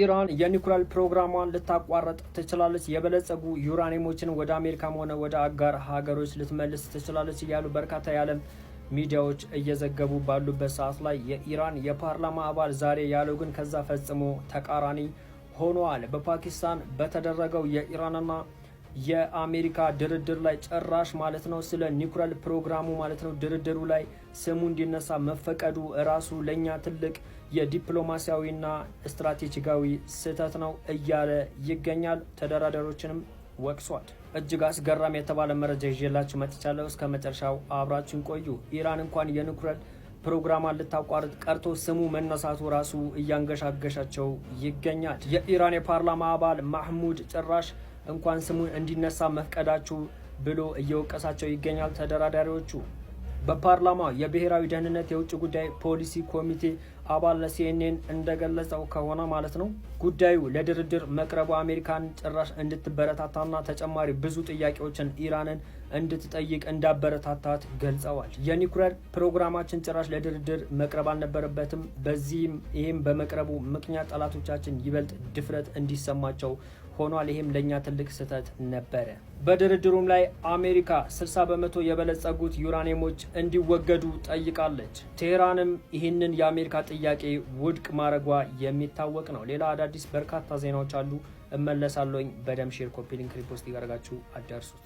ኢራን የኒውክሌር ፕሮግራሟን ልታቋርጥ ትችላለች፣ የበለጸጉ ዩራኒየሞችን ወደ አሜሪካም ሆነ ወደ አጋር ሀገሮች ልትመልስ ትችላለች እያሉ በርካታ የዓለም ሚዲያዎች እየዘገቡ ባሉበት ሰዓት ላይ የኢራን የፓርላማ አባል ዛሬ ያለው ግን ከዛ ፈጽሞ ተቃራኒ ሆኗል። በፓኪስታን በተደረገው የኢራንና የአሜሪካ ድርድር ላይ ጭራሽ ማለት ነው ስለ ኒውክሌር ፕሮግራሙ ማለት ነው ድርድሩ ላይ ስሙ እንዲነሳ መፈቀዱ ራሱ ለኛ ትልቅ የዲፕሎማሲያዊና ስትራቴጂካዊ ስህተት ነው እያለ ይገኛል። ተደራዳሪዎችንም ወቅሷል። እጅግ አስገራሚ የተባለ መረጃ ይዤላችሁ መጥቻለሁ። እስከ መጨረሻው አብራችሁን ቆዩ። ኢራን እንኳን የኒውክሌር ፕሮግራሟን ልታቋርጥ ቀርቶ ስሙ መነሳቱ ራሱ እያንገሻገሻቸው ይገኛል። የኢራን የፓርላማ አባል ማህሙድ ጭራሽ እንኳን ስሙን እንዲነሳ መፍቀዳችሁ ብሎ እየወቀሳቸው ይገኛል። ተደራዳሪዎቹ በፓርላማ የብሔራዊ ደህንነት የውጭ ጉዳይ ፖሊሲ ኮሚቴ አባል ለሲኤንኤን እንደገለጸው ከሆነ ማለት ነው ጉዳዩ ለድርድር መቅረቡ አሜሪካን ጭራሽ እንድትበረታታና ተጨማሪ ብዙ ጥያቄዎችን ኢራንን እንድትጠይቅ እንዳበረታታት ገልጸዋል። የኒውክሌር ፕሮግራማችን ጭራሽ ለድርድር መቅረብ አልነበረበትም። ይህም በመቅረቡ ምክንያት ጠላቶቻችን ይበልጥ ድፍረት እንዲሰማቸው ሆኗል። ይህም ለኛ ትልቅ ስህተት ነበረ። በድርድሩም ላይ አሜሪካ 60 በመቶ የበለጸጉት ዩራኒየሞች እንዲወገዱ ጠይቃለች። ቴህራንም ይህንን የአሜሪካ ጥያቄ ውድቅ ማድረጓ የሚታወቅ ነው። ሌላ አዳዲስ በርካታ ዜናዎች አሉ። እመለሳለሁኝ። በደም ሼር፣ ኮፒ ሊንክ፣ ሪፖስት ያደርጋችሁ አዳርሱት።